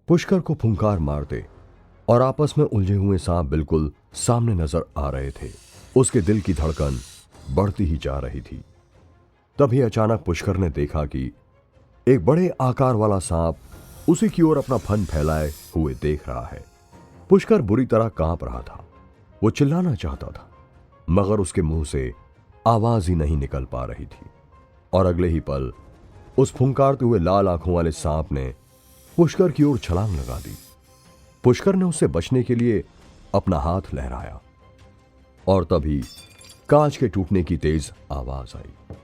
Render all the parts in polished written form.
पुष्कर को फुंकार मारते और आपस में उलझे हुए सांप बिल्कुल सामने नजर आ रहे थे। उसके दिल की धड़कन बढ़ती ही जा रही थी। तभी अचानक पुष्कर ने देखा कि एक बड़े आकार वाला सांप उसी की ओर अपना फन फैलाए हुए देख रहा है। पुष्कर बुरी तरह कांप रहा था। वो चिल्लाना चाहता था मगर उसके मुंह से आवाज ही नहीं निकल पा रही थी। और अगले ही पल उस फुंकारते हुए लाल आंखों वाले सांप ने पुष्कर की ओर छलांग लगा दी। पुष्कर ने उससे बचने के लिए अपना हाथ लहराया और तभी कांच के टूटने की तेज आवाज आई।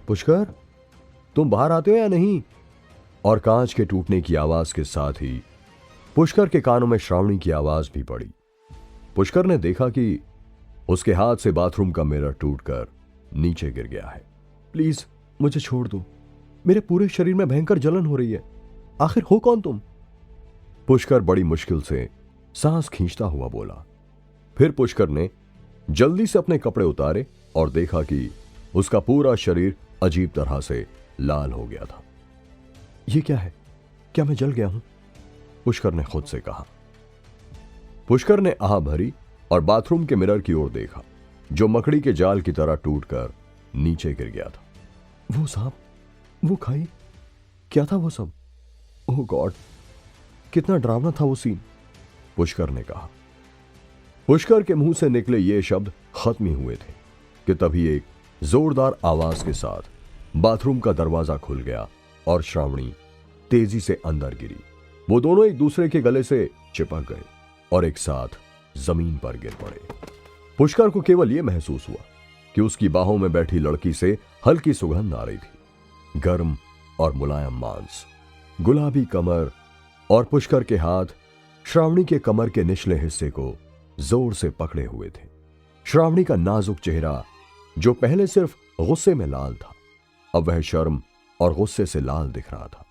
पुष्कर, तुम बाहर आते हो या नहीं? और कांच के टूटने की आवाज के साथ ही पुष्कर के कानों में श्रावणी की आवाज भी पड़ी। पुष्कर ने देखा कि उसके हाथ से बाथरूम का मिरर टूटकर नीचे गिर गया है। प्लीज मुझे छोड़ दो, मेरे पूरे शरीर में भयंकर जलन हो रही है। आखिर हो कौन तुम? पुष्कर बड़ी मुश्किल से सांस खींचता हुआ बोला। फिर पुष्कर ने जल्दी से अपने कपड़े उतारे और देखा कि उसका पूरा शरीर अजीब तरह से लाल हो गया था। यह क्या है? क्या मैं जल गया हूं? पुष्कर ने खुद से कहा। पुष्कर ने आह भरी और बाथरूम के मिरर की ओर देखा जो मकड़ी के जाल की तरह टूटकर नीचे गिर गया था। वो सांप, वो खाई, क्या था वो सब? ओह गॉड, कितना डरावना था वो सीन, पुष्कर ने कहा। पुष्कर के मुंह से निकले ये शब्द खत्म ही हुए थे कि तभी एक जोरदार आवाज के साथ बाथरूम का दरवाजा खुल गया और श्रावणी तेजी से अंदर गिरी। वो दोनों एक दूसरे के गले से चिपक गए और एक साथ जमीन पर गिर पड़े। पुष्कर को केवल यह महसूस हुआ कि उसकी बाहों में बैठी लड़की से हल्की सुगंध आ रही थी। गर्म और मुलायम मांस, गुलाबी कमर और पुष्कर के हाथ श्रावणी के कमर के निचले हिस्से को जोर से पकड़े हुए थे। श्रावणी का नाजुक चेहरा जो पहले सिर्फ गुस्से में लाल था, अब वह शर्म और गुस्से से लाल दिख रहा था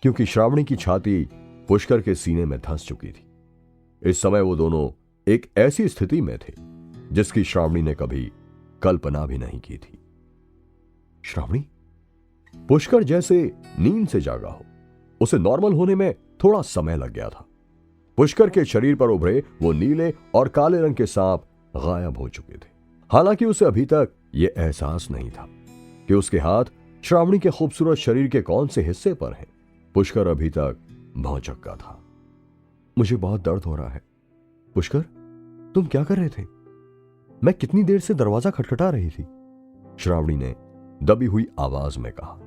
क्योंकि श्रावणी की छाती पुष्कर के सीने में धंस चुकी थी। इस समय वो दोनों एक ऐसी स्थिति में थे जिसकी श्रावणी ने कभी कल्पना भी नहीं की थी। श्रावणी? पुष्कर जैसे नींद से जागा हो। उसे नॉर्मल होने में थोड़ा समय लग गया था। पुष्कर के शरीर पर उभरे वो नीले और काले रंग के सांप गायब हो चुके थे। हालांकि उसे अभी तक यह एहसास नहीं था कि उसके हाथ श्रावणी के खूबसूरत शरीर के कौन से हिस्से पर हैं। पुष्कर अभी तक भौचक्का था। मुझे बहुत दर्द हो रहा है। पुष्कर, तुम क्या कर रहे थे? मैं कितनी देर से दरवाजा खटखटा रही थी, श्रावणी ने दबी हुई आवाज में कहा।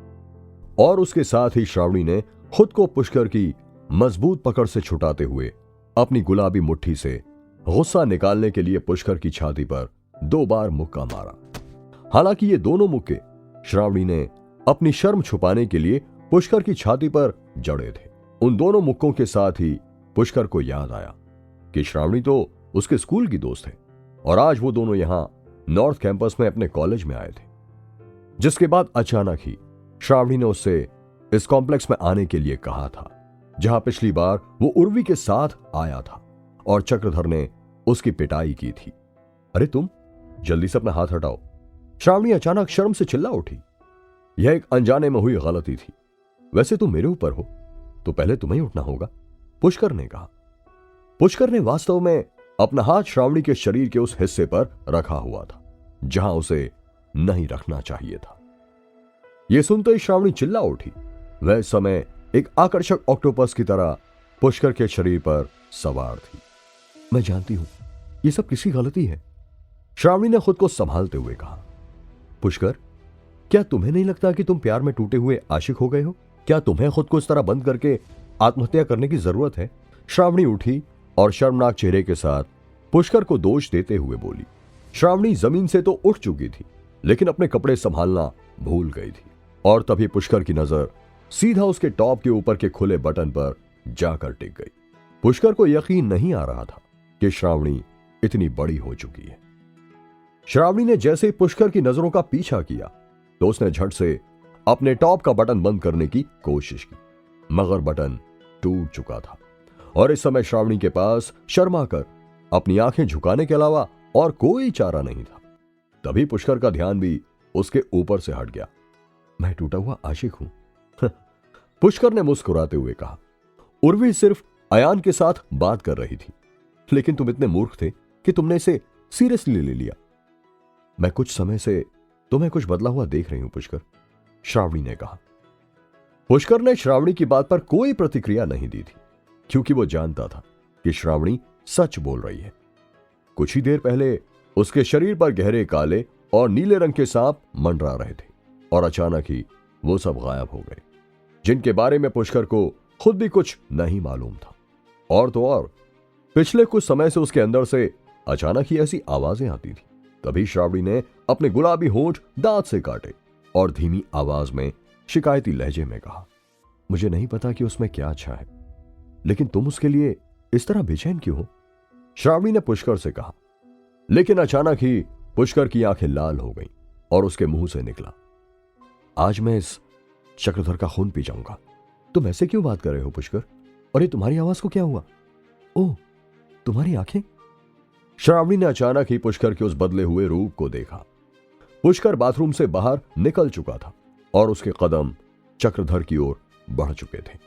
और उसके साथ ही श्रावणी ने खुद को पुष्कर की मजबूत पकड़ से छुटाते हुए अपनी गुलाबी मुट्ठी से गुस्सा निकालने के लिए पुष्कर की छाती पर 2 बार मुक्का मारा। हालांकि ये दोनों मुक्के श्रावणी ने अपनी शर्म छुपाने के लिए पुष्कर की छाती पर जड़े थे। उन दोनों मुक्कों के साथ ही पुष्कर को याद आया कि श्रावणी तो उसके स्कूल की दोस्त है और आज वो दोनों यहां नॉर्थ कैंपस में अपने कॉलेज में आए थे। जिसके बाद अचानक ही श्रावणी ने उससे इस कॉम्प्लेक्स में आने के लिए कहा था जहां पिछली बार वो उर्वी के साथ आया था और चक्रधर ने उसकी पिटाई की थी। अरे तुम जल्दी से अपना हाथ हटाओ। श्रावणी अचानक शर्म से चिल्ला उठी। यह एक अनजाने में हुई गलती थी। वैसे तुम मेरे ऊपर हो तो पहले तुम्हें उठना होगा, पुष्कर ने कहा। पुष्कर ने वास्तव में अपना हाथ श्रावणी के शरीर के उस हिस्से पर रखा हुआ था जहां उसे नहीं रखना चाहिए था। यह सुनते ही श्रावणी चिल्ला उठी। वह समय एक आकर्षक ऑक्टोपस की तरह पुष्कर के शरीर पर सवार थी। मैं जानती हूं यह सब किसी गलती है, श्रावणी ने खुद को संभालते हुए कहा। पुष्कर, क्या तुम्हें नहीं लगता कि तुम प्यार में टूटे हुए आशिक हो गए हो? क्या तुम्हें खुद को इस तरह बंद करके आत्महत्या करने की जरूरत है? श्रावणी उठी और शर्मनाक चेहरे के साथ पुष्कर को दोष देते हुए बोली। श्रावणी जमीन से तो उठ चुकी थी लेकिन अपने कपड़े संभालना भूल गई थी और तभी पुष्कर की नजर सीधा उसके टॉप के ऊपर के खुले बटन पर जाकर टिक गई। पुष्कर को यकीन नहीं आ रहा था कि श्रावणी इतनी बड़ी हो चुकी है। श्रावणी ने जैसे ही पुष्कर की नजरों का पीछा किया तो उसने झट से अपने टॉप का बटन बंद करने की कोशिश की मगर बटन टूट चुका था और इस समय श्रावणी के पास शर्मा कर अपनी आंखें झुकाने के अलावा और कोई चारा नहीं था। तभी पुष्कर का ध्यान भी उसके ऊपर से हट गया। मैं टूटा हुआ आशिक हूं, पुष्कर ने मुस्कुराते हुए कहा। उर्वी सिर्फ अयान के साथ बात कर रही थी, लेकिन तुम इतने मूर्ख थे कि तुमने इसे सीरियसली ले लिया। मैं कुछ समय से तुम्हें कुछ बदला हुआ देख रही हूं पुष्कर, श्रावणी ने कहा। पुष्कर ने श्रावणी की बात पर कोई प्रतिक्रिया नहीं दी थी, क्योंकि वो जानता था कि श्रावणी सच बोल रही है। कुछ ही देर पहले उसके शरीर पर गहरे काले और नीले रंग के सांप मंडरा रहे थे, और अचानक ही वो सब गायब हो गए, जिनके बारे में पुष्कर को खुद भी कुछ नहीं मालूम था। और तो और पिछले कुछ समय से उसके अंदर से अचानक ही ऐसी आवाजें आती थी। तभी श्रावणी ने अपने गुलाबी होंठ दांत से काटे और धीमी आवाज में शिकायती लहजे में कहा, मुझे नहीं पता कि उसमें क्या अच्छा है, लेकिन तुम उसके लिए इस तरह बेचैन क्यों हो? श्रावणी ने पुष्कर से कहा। लेकिन अचानक ही पुष्कर की आंखें लाल हो गईं और उसके मुंह से निकला, आज मैं इस चक्रधर का खून पी जाऊंगा। तुम ऐसे क्यों बात कर रहे हो पुष्कर? और ये तुम्हारी आवाज को क्या हुआ? ओह, तुम्हारी आंखें? श्रावणी ने अचानक ही पुष्कर के उस बदले हुए रूप को देखा। पुष्कर बाथरूम से बाहर निकल चुका था और उसके कदम चक्रधर की ओर बढ़ चुके थे।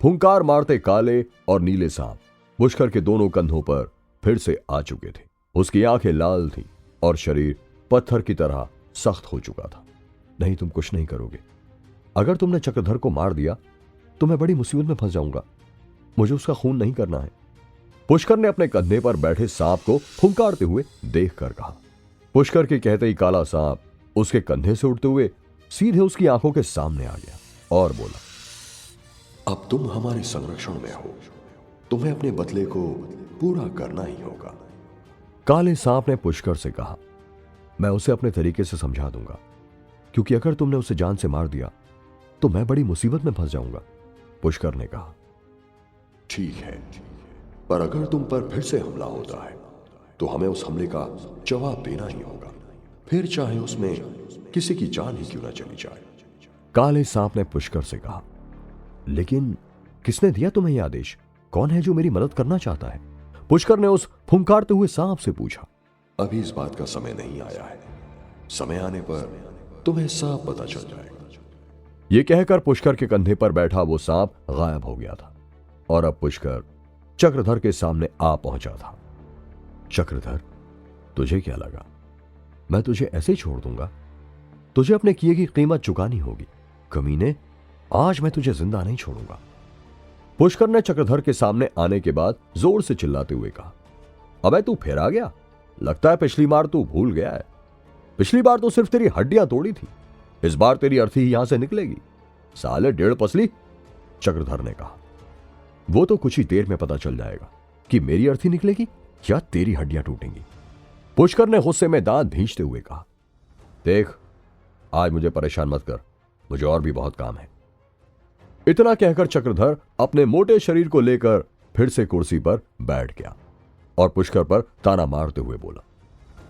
फुंकार मारते काले और नीले सांप पुष्कर के दोनों कंधों पर फिर से आ चुके थे। उसकी आंखें लाल थीं और शरीर पत्थर की तरह सख्त हो चुका था। नहीं, तुम कुछ नहीं करोगे। अगर तुमने चक्रधर को मार दिया तो मैं बड़ी मुसीबत में फंस जाऊंगा। मुझे उसका खून नहीं करना है। पुष्कर ने अपने कंधे पर बैठे सांप को फुंकारते हुए देखकर कहा। पुष्कर के कहते ही काला सांप उसके कंधे से उड़ते हुए सीधे उसकी आंखों के सामने आ गया और बोला, अब तुम हमारे संरक्षण में हो, तुम्हें अपने बदले को पूरा करना ही होगा। काले सांप ने पुष्कर से कहा, मैं उसे अपने तरीके से समझा दूंगा, क्योंकि अगर तुमने उसे जान से मार दिया तो मैं बड़ी मुसीबत में फंस जाऊंगा। पुष्कर ने कहा, ठीक है, पर अगर तुम पर फिर से हमला होता है तो हमें उस हमले का जवाब देना ही होगा, फिर चाहे उसमें किसी की जान ही क्यों ना चली जाए। काले सांप ने पुष्कर से कहा, लेकिन किसने दिया तुम्हें यह आदेश? कौन है जो मेरी मदद करना चाहता है? पुष्कर ने उस फुंकारते हुए सांप से पूछा। अभी इस बात का समय नहीं आया है, समय आने पर तुम्हें साफ पता चल जाएगा। यह कहकर पुष्कर के कंधे पर बैठा वो सांप गायब हो गया था और अब पुष्कर चक्रधर के सामने आ पहुंचा था। चक्रधर, तुझे क्या लगा मैं तुझे ऐसे ही छोड़ दूंगा? तुझे अपने किए की कीमत चुकानी होगी। कमीने, आज मैं तुझे जिंदा नहीं छोड़ूंगा। पुष्कर ने चक्रधर के सामने आने के बाद जोर से चिल्लाते हुए कहा, अबे तू फिर आ गया? लगता है पिछली बार तू भूल गया है। पिछली बार तो सिर्फ तेरी हड्डियां तोड़ी थी, इस बार तेरी अर्थी ही यहां से निकलेगी। साले डेढ़ पसली। चक्रधर ने कहा, वो तो कुछ ही देर में पता चल जाएगा कि मेरी अर्थी निकलेगी या तेरी हड्डियां टूटेंगी। पुष्कर ने गुस्से में दांत भींचते हुए कहा, देख, आज मुझे परेशान मत कर, मुझे और भी बहुत काम है। इतना कहकर चक्रधर अपने मोटे शरीर को लेकर फिर से कुर्सी पर बैठ गया और पुष्कर पर ताना मारते हुए बोला,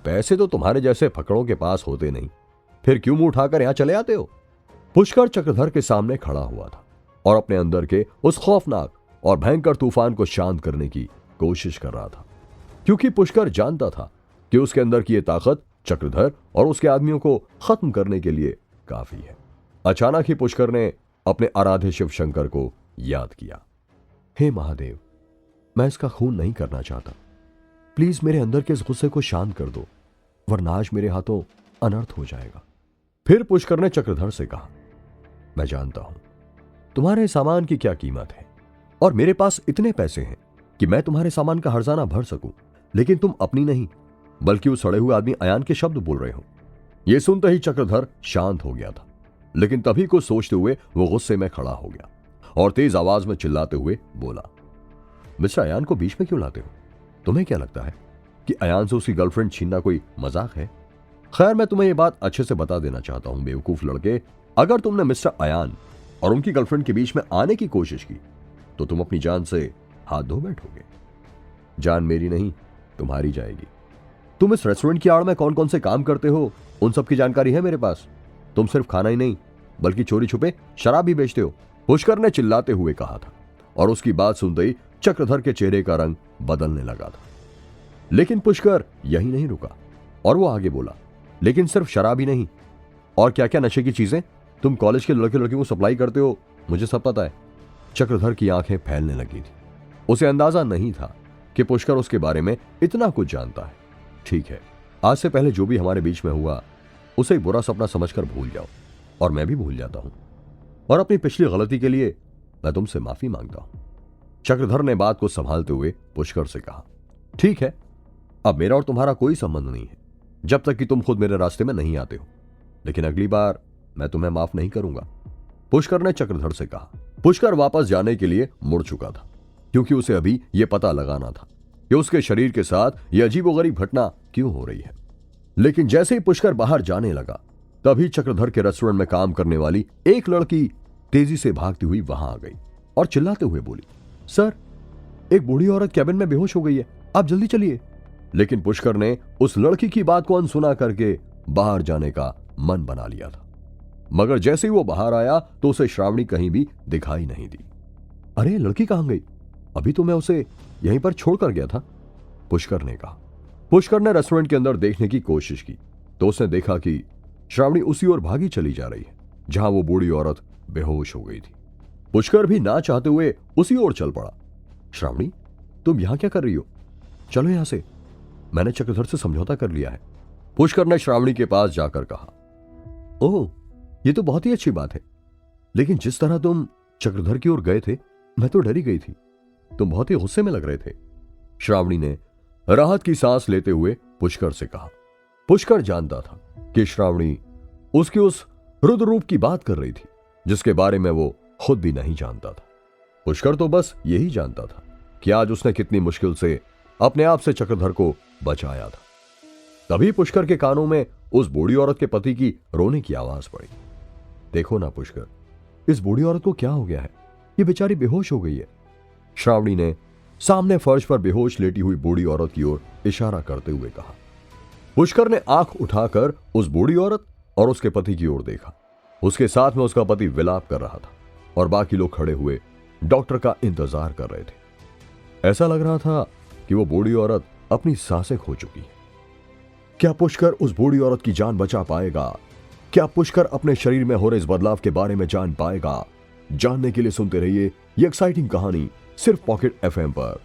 पैसे तो तुम्हारे जैसे फकड़ों के पास होते नहीं, फिर क्यों मुंह उठाकर यहां चले आते हो? पुष्कर चक्रधर के सामने खड़ा हुआ था और अपने अंदर के उस खौफनाक और भयंकर तूफान को शांत करने की कोशिश कर रहा था, क्योंकि पुष्कर जानता था कि उसके अंदर की यह ताकत चक्रधर और उसके आदमियों को खत्म करने के लिए काफी है। अचानक ही पुष्कर ने अपने आराध्य शिव शंकर को याद किया। हे महादेव, मैं इसका खून नहीं करना चाहता, प्लीज मेरे अंदर के इस गुस्से को शांत कर दो, वरना आज मेरे हाथों अनर्थ हो जाएगा। फिर पुष्कर ने चक्रधर से कहा, मैं जानता हूं तुम्हारे सामान की क्या कीमत है और मेरे पास इतने पैसे हैं कि मैं तुम्हारे सामान का हर्जाना भर सकूं, लेकिन तुम अपनी नहीं बल्कि उस सड़े हुए आदमी अयान के शब्द बोल रहे हो। यह सुनते ही चक्रधर शांत हो गया था, लेकिन तभी कुछ सोचते हुए वो गुस्से में खड़ा हो गया और तेज आवाज में चिल्लाते हुए बोला, मिस्टर अयान को बीच में क्यों लाते हो? तुम्हें क्या लगता है कि अयान से उसकी गर्लफ्रेंड छीनना कोई मजाक है? खैर, मैं तुम्हें यह बात अच्छे से बता देना चाहता हूं बेवकूफ लड़के, अगर तुमने मिस्टर अयान और उनकी गर्लफ्रेंड के बीच में आने की कोशिश की तो तुम अपनी जान से हाथ धो बैठोगे। जान मेरी नहीं, तुम्हारी जाएगी। तुम इस रेस्टोरेंट की आड़ में कौन कौन से काम करते हो उन सब की जानकारी है मेरे पास। तुम सिर्फ खाना ही नहीं बल्कि चोरी छुपे शराब भी बेचते हो, पुष्कर ने चिल्लाते हुए कहा था और उसकी बात सुनते ही चक्रधर के चेहरे का रंग बदलने लगा था। लेकिन पुष्कर यही नहीं रुका और वो आगे बोला, लेकिन सिर्फ शराब ही नहीं, और क्या क्या नशे की चीजें तुम कॉलेज के लड़के लड़कियों को सप्लाई करते हो, मुझे सब पता है। चक्रधर की आंखें फैलने लगी थी। उसे अंदाजा नहीं था कि पुष्कर उसके बारे में इतना कुछ जानता है। ठीक है, आज से पहले जो भी हमारे बीच में हुआ उसे एक बुरा सपना समझकर भूल जाओ, और मैं भी भूल जाता हूं, और अपनी पिछली गलती के लिए मैं तुमसे माफी मांगता हूं। चक्रधर ने बात को संभालते हुए पुष्कर से कहा, ठीक है, अब मेरा और तुम्हारा कोई संबंध नहीं है जब तक कि तुम खुद मेरे रास्ते में नहीं आते हो, लेकिन अगली बार मैं तुम्हें माफ नहीं करूंगा, पुष्कर ने चक्रधर से कहा। पुष्कर वापस जाने के लिए मुड़ चुका था, क्योंकि उसे अभी यह पता लगाना था कि उसके शरीर के साथ यह अजीबोगरीब घटना क्यों हो रही है। लेकिन जैसे ही पुष्कर बाहर जाने लगा, तभी चक्रधर के रेस्टोरेंट में काम करने वाली एक लड़की तेजी से भागती हुई वहां आ गई और चिल्लाते हुए बोली, सर, एक बूढ़ी औरत कैबिन में बेहोश हो गई है, आप जल्दी चलिए। लेकिन पुष्कर ने उस लड़की की बात को अनसुना करके बाहर जाने का मन बना लिया था। मगर जैसे ही वो बाहर आया तो उसे श्रावणी कहीं भी दिखाई नहीं दी। अरे, लड़की कहां गई? अभी तो मैं उसे यहीं पर छोड़कर गया था, पुष्कर ने कहा। पुष्कर ने रेस्टोरेंट के अंदर देखने की कोशिश की तो उसने देखा कि श्रावणी उसी ओर भागी चली जा रही है जहां वो बूढ़ी औरत बेहोश हो गई थी। पुष्कर भी ना चाहते हुए उसी ओर चल पड़ा। श्रावणी, तुम यहां क्या कर रही हो? चलो यहां से, मैंने चक्रधर से समझौता कर लिया है, पुष्कर ने श्रावणी के पास जाकर कहा। ओह, ये तो बहुत ही अच्छी बात है, लेकिन जिस तरह तुम चक्रधर की ओर गए थे मैं तो डरी गई थी, तुम बहुत ही गुस्से में लग रहे थे, श्रावणी ने राहत की सांस लेते हुए पुष्कर से कहा। पुष्कर जानता था कि श्रावणी उसके उस रुद्र रूप की बात कर रही थी जिसके बारे में वो खुद भी नहीं जानता था। पुष्कर तो बस यही जानता था कि आज उसने कितनी मुश्किल से अपने आप से चक्रधर को बचाया था। तभी पुष्कर के कानों में उस बूढ़ी औरत के पति की रोने की आवाज पड़ी। देखो ना पुष्कर, इस बूढ़ी औरत को क्या हो गया है, ये बेचारी बेहोश हो गई है, श्रावणी ने सामने फर्श पर बेहोश लेटी हुई बूढ़ी औरत की ओर इशारा करते हुए कहा। पुष्कर ने आंख उठाकर उस बूढ़ी औरत और उसके पति की ओर देखा। उसके साथ में उसका पति विलाप कर रहा था और बाकी लोग खड़े हुए डॉक्टर का इंतजार कर रहे थे। ऐसा लग रहा था कि वो बूढ़ी औरत अपनी सांसें खो चुकी है। क्या पुष्कर उस बूढ़ी औरत की जान बचा पाएगा? क्या पुष्कर अपने शरीर में हो रहे इस बदलाव के बारे में जान पाएगा? जानने के लिए सुनते रहिए ये एक्साइटिंग कहानी सिर्फ पॉकेट एफएम पर।